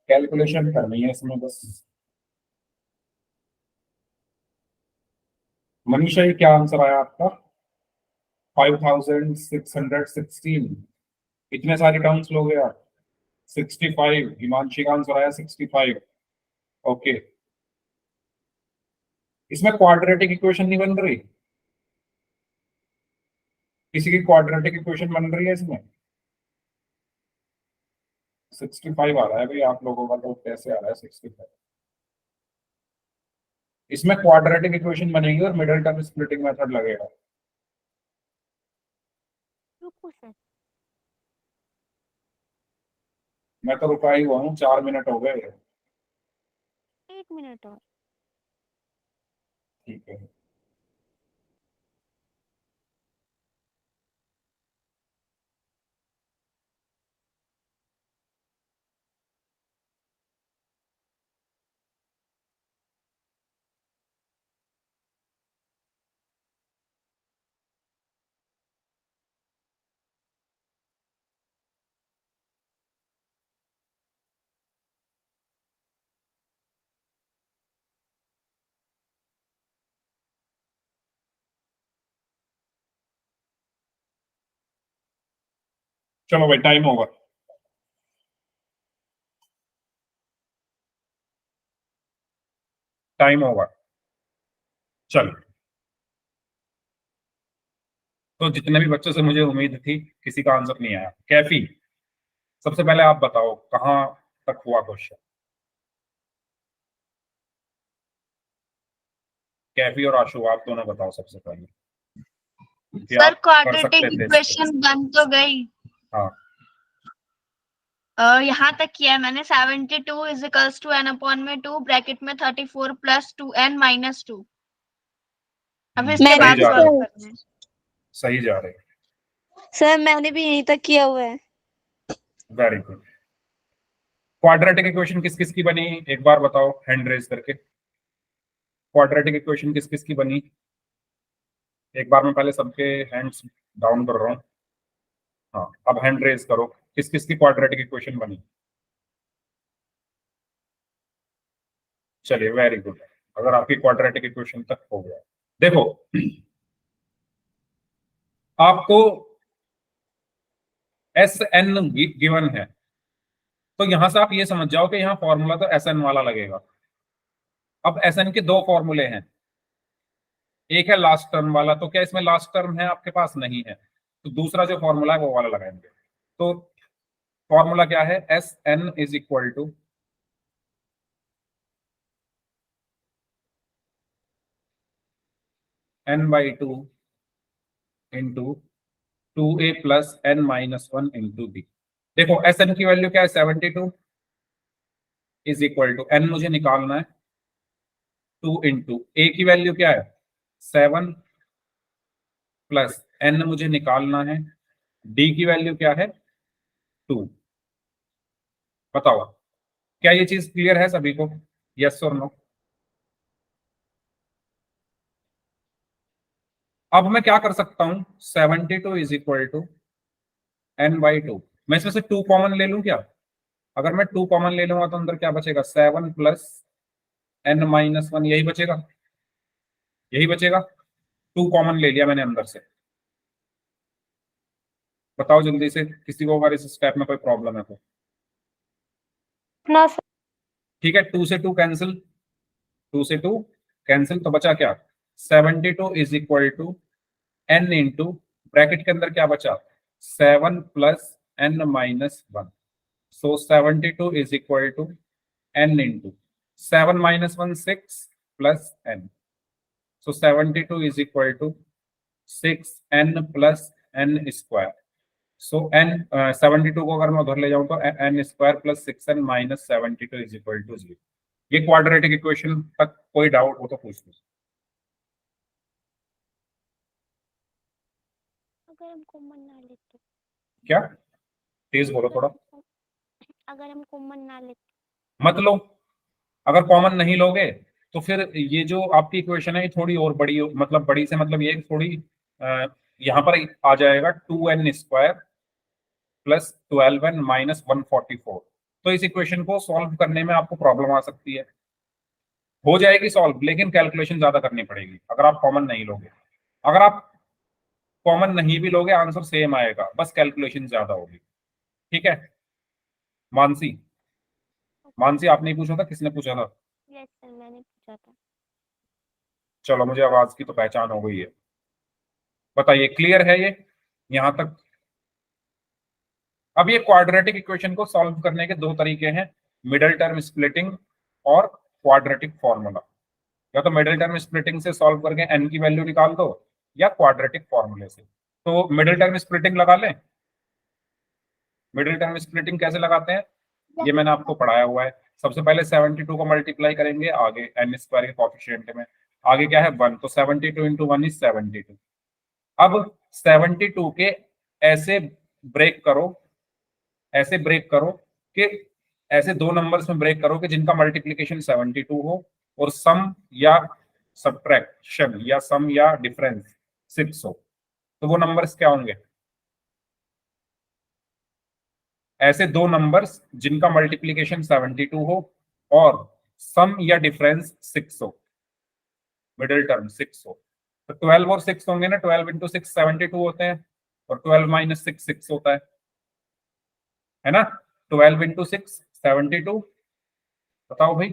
कैलकुलेशन करनी है इसमें बस। मनीषा, ये क्या आंसर आया आपका? 5616। इतने सारे टर्म्स लोगे आप? 65। हिमांशी का आंसर आया 65। ओके। इसमें क्वाड्रेटिक इक्वेशन नहीं बन रही? किसी की क्वाड्रेटिक इक्वेशन बन रही है इसमें? 65 आ रहा है भाई आप लोगों का, तो कैसे आ रहा है 65? इसमें क्वाड्रेटिक इक्वेशन बनेगी और मिडिल टर्म स्प्लिटिंग मेथड लगेगा। रुको सर। मैं तो रुका ही हुआ हूँ, 4 मिनट हो गए। 1 मिनट और। ठीक है। चलो भाई टाइम ओवर। Time over. चलो, तो जितने भी बच्चों से मुझे उम्मीद थी किसी का आंसर नहीं आया। कैफी, सबसे पहले आप बताओ कहाँ तक हुआ क्वेश्चन। कैफी और आशु, आप दोनों बताओ सबसे पहले कि सर आप कर क्वाड्रेटिक सकते थे इसको। इक्वेशन बन तो गई। हाँ, यहाँ तक किया है मैंने। 72 is equals to n upon में 2 ब्रैकेट में 34 प्लस 2n माइनस 2। अब इसके मैंने सही बाद जा रहे सॉल्व हो, करना है। सही जा रहे हो। सर मैंने भी यहीं तक किया हुआ है। Very good. क्वाड्रेटिक इक्वेशन किस किस की बनी, एक बार बताओ हैंड रेज करके। क्वाड्रेटिक इक्वेशन किस किस की बनी, एक बार मैं पहले सबके हैंड्स डाउन कर रहा हूँ। हाँ, अब हैंड रेज करो, किस किस की क्वाड्रेटिक इक्वेशन बनी। चलिए वेरी गुड, अगर आपकी क्वाड्रेटिक इक्वेशन तक हो गया। देखो आपको एस एन गिवन है, तो यहां से आप ये समझ जाओ कि यहाँ फॉर्मूला तो एस एन वाला लगेगा। अब एस एन के दो फॉर्मूले हैं, एक है लास्ट टर्म वाला, तो क्या इसमें लास्ट टर्म है आपके पास? नहीं है, तो दूसरा जो फॉर्मूला है वो वाला लगाएंगे। तो फॉर्मूला क्या है? S N is equal to N by two into 2a plus N minus 1 into B. देखो एस एन की वैल्यू क्या है? 72 इज इक्वल टू एन मुझे निकालना है 2 इंटू ए की वैल्यू क्या है? 7 प्लस एन मुझे निकालना है, डी की वैल्यू क्या है? 2। बताओ क्या ये चीज क्लियर है सभी को? यस और नो? अब मैं क्या कर सकता हूं? 72 is equal to N by two. मैं इसमें से 2 कॉमन ले लूं क्या? अगर मैं 2 कॉमन ले लूंगा तो अंदर क्या बचेगा? 7 प्लस एन माइनस 1, यही बचेगा, यही बचेगा। 2 कॉमन ले लिया मैंने अंदर से। बताओ जल्दी से, किसी को अगर इस स्टेप में कोई प्रॉब्लम है तो। ना सर। ठीक है, 2 से 2 कैंसिल, 2 से 2 कैंसिल, तो बचा क्या? 72 is equal to N into bracket के अंदर क्या बचा? 7 plus N minus 1। So 72 is equal to N into 7 minus 1 6 plus N. So 72 is equal to 6n plus N square. So N 72 को अगर मैं उधर ले जाऊं तो N square plus 6n minus 72 is equal to 0। ये क्वाड्रेटिक इक्वेशन तक कोई डाउट हो तो पूछ लो। अगर हम कॉमन ना ले तो? क्या? तेज बोलो थोड़ा। अगर हम कॉमन ना ले मत लो, अगर कॉमन नहीं लोगे तो फिर ये जो आपकी इक्वेशन है ये थोड़ी और बड़ी मतलब बड़ी से मतलब ये थोड़ी यहाँ पर आ जाएगा 2n square plus 12n minus 144। तो इस इक्वेशन को सॉल्व करने में आपको प्रॉब्लम आ सकती है। हो जाएगी सॉल्व, लेकिन कैलकुलेशन ज्यादा करनी पड़ेगी अगर आप कॉमन नहीं लोगे। अगर आप कॉमन नहीं भी लोगे आंसर सेम आएगा, बस कैलकुलेशन ज्यादा होगी। ठीक है मानसी? मानसी आपने ही पूछा था, किसने पूछा था? यस सर, मैंने पूछा था। चलो मुझे आवाज की तो पहचान हो गई है। बताइए क्लियर है ये यहां तक? अब ये क्वाड्रेटिक इक्वेशन को सॉल्व करने के दो तरीके हैं, मिडिल टर्म स्प्लिटिंग और क्वाड्रेटिक फॉर्मूला। या तो मिडिल टर्म स्प्लिटिंग से सॉल्व करके एन की वैल्यू निकाल दो, या क्वाड्रेटिक फॉर्मूले से। तो मिडिल टर्म स्प्लिटिंग लगा लें। मिडिल टर्म स्प्लिटिंग कैसे लगाते हैं ये मैंने आपको पढ़ाया हुआ है। सबसे पहले 72 को मल्टीप्लाई करेंगे आगे एन स्क्वायर के कोफिशिएंट में, आगे क्या है 1, तो 72 इंटू 1 इज 72। अब 72 के ऐसे ब्रेक करो, ऐसे ब्रेक करो कि ऐसे दो नंबर्स में ब्रेक करो कि जिनका मल्टीप्लीकेशन 72 हो और सम या सब्ट्रैक्शन या सम या डिफरेंस 6 हो। तो वो नंबर्स क्या होंगे? ऐसे दो नंबर्स जिनका मल्टीप्लीकेशन 72 हो और सम या डिफरेंस 6 हो, मिडिल टर्म 6 हो। तो 12 और 6 होंगे ना, 12 इंटू 6 72 होते हैं और 12 माइनस 6 6 होता है। है ना। 12 इंटू 6 72, बताओ भाई।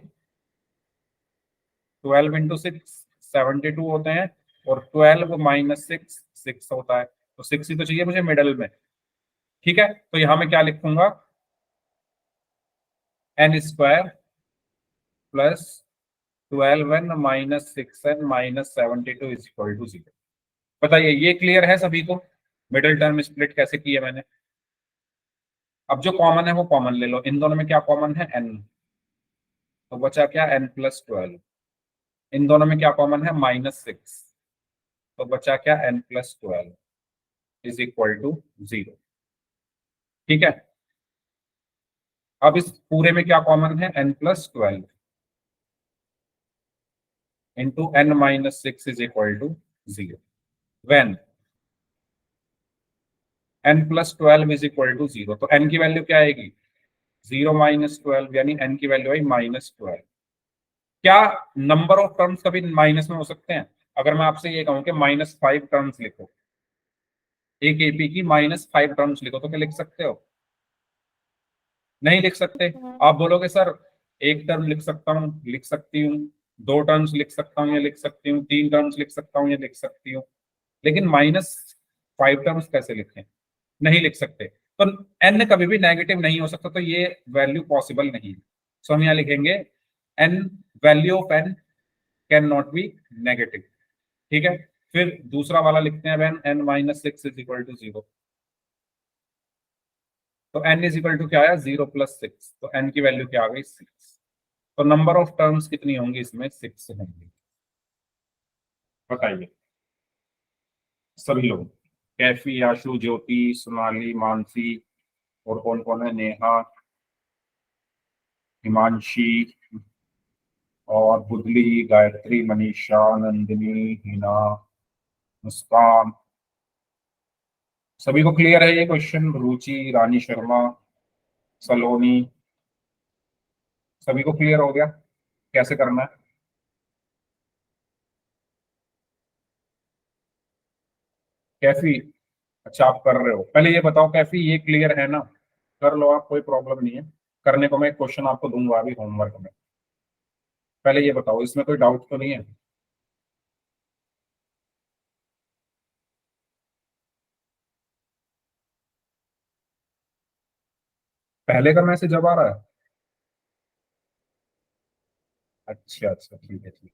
12 इंटू 6 72 होते हैं, और 12 माइनस 6 6 होता है, तो 6 ही तो चाहिए मुझे मिडल में। ठीक है, तो यहां मैं क्या लिखूंगा, n square plus 12n minus 6n minus 72 is equal to 0। बताइए ये क्लियर है सभी को, मिडिल टर्म स्प्लिट कैसे की है मैंने। अब जो कॉमन है वो कॉमन ले लो, इन दोनों में क्या कॉमन है, n, तो बचा क्या n प्लस 12। इन दोनों में क्या कॉमन है, -6, तो बचा क्या n plus 12 is equal to 0। ठीक है, अब इस पूरे में क्या कॉमन है, n plus 12 into n minus 6 is equal to 0 when n plus 12 is equal to 0। तो n की वैल्यू क्या आएगी, 0 माइनस 12, यानी n की वैल्यू आई -12। क्या नंबर ऑफ टर्म्स कभी माइनस में हो सकते हैं। अगर मैं आपसे ये कहूं कि -5 टर्म्स लिखो, एक एपी की -5 टर्म्स लिखो, तो क्या लिख सकते हो, नहीं लिख सकते। आप बोलोगे सर एक टर्म लिख सकता हूँ, लिख सकती हूँ, 2 टर्म्स लिख सकता हूँ या लिख सकती हूँ, 3 टर्म्स लिख सकता हूँ या लिख सकती हूँ, लेकिन -5 टर्म्स कैसे लिखें, नहीं लिख सकते। तो n कभी भी नेगेटिव नहीं हो सकता, तो ये वैल्यू पॉसिबल नहीं है। सो हम यहाँ लिखेंगे n, value of n can not be negative. ठीक है, फिर दूसरा वाला लिखते हैं, when n minus 6 is equal to 0। तो n इज इक्वल टू क्या आया, 0 प्लस 6, तो n की वैल्यू क्या आ गई, 6। तो नंबर ऑफ टर्म्स कितनी होंगी इसमें, 6 होंगी। बताइए सभी लोग, कैफी, आशु, ज्योति, सोनाली, मानसी, और कौन कौन है, नेहा, हिमांशी, और बुदली, गायत्री, मनीषा, नंदिनी, हिना, मुस्कान, सभी को क्लियर है ये क्वेश्चन। रुचि, रानी शर्मा, सलोनी, सभी को क्लियर हो गया कैसे करना है। कैफी, अच्छा आप कर रहे हो, पहले ये बताओ कैफी ये क्लियर है ना, कर लो आप, कोई प्रॉब्लम नहीं है करने को, मैं क्वेश्चन आपको दूंगा अभी होमवर्क में। पहले ये बताओ इसमें कोई डाउट तो नहीं है। पहले का मैसेज जब आ रहा है, अच्छा अच्छा ठीक है ठीक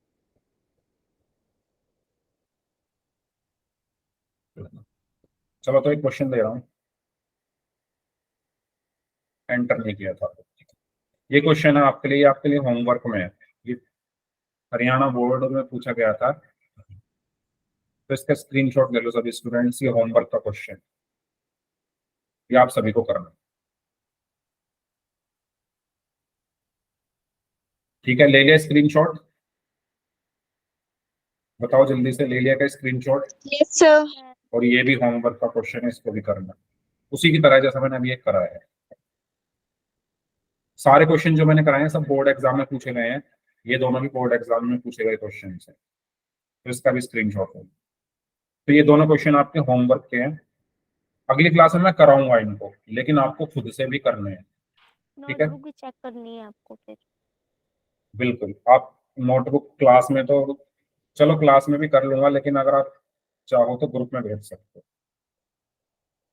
है। चलो तो एक क्वेश्चन दे रहा हूँ, एंटर नहीं किया था। ये क्वेश्चन है आपके लिए, आपके लिए होमवर्क में है, ये हरियाणा बोर्ड में पूछा गया था, तो इसका स्क्रीनशॉट ले लो सभी स्टूडेंट्स, ये होमवर्क का क्वेश्चन, ये आप सभी को करना है। ठीक है, ले लिया स्क्रीनशॉट, बताओ जल्दी से, ले लिया क्या स्क्रीनशॉट। Yes, sir. और ये भी होमवर्क का क्वेश्चन है, इसको भी करना उसी की तरह जैसा मैंने अभी एक कराया है। सारे क्वेश्चन जो मैंने कराए हैं सब बोर्ड एग्जाम में पूछे गए हैं, ये दोनों भी बोर्ड एग्जाम में पूछे गए क्वेश्चन है, तो इसका भी स्क्रीनशॉट है। तो ये दोनों क्वेश्चन आपके होमवर्क के हैं, अगली क्लास में मैं कराऊंगा इनको, लेकिन आपको खुद से भी करने हैं। ठीक है, नोटबुक भी चेक करनी है आपको फिर। बिल्कुल। आप नोटबुक क्लास में तो, चलो क्लास में भी कर लूंगा, लेकिन अगर आप चाहो तो ग्रुप में भेज सकते हो।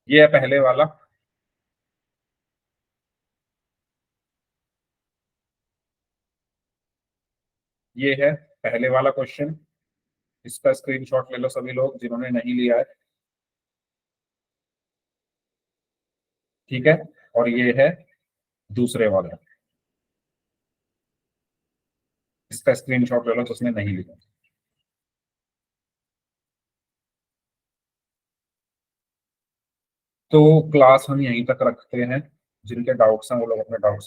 ये है पहले वाला, ये है पहले वाला क्वेश्चन, इसका स्क्रीनशॉट ले लो सभी लोग जिन्होंने नहीं लिया है। ठीक है, और ये है दूसरे वाला, इसका स्क्रीनशॉट ले लो जिसने नहीं लिया। तो क्लास हम यहीं तक रखते हैं, जिनके डाउट्स हैं वो लोग अपने डाउट्स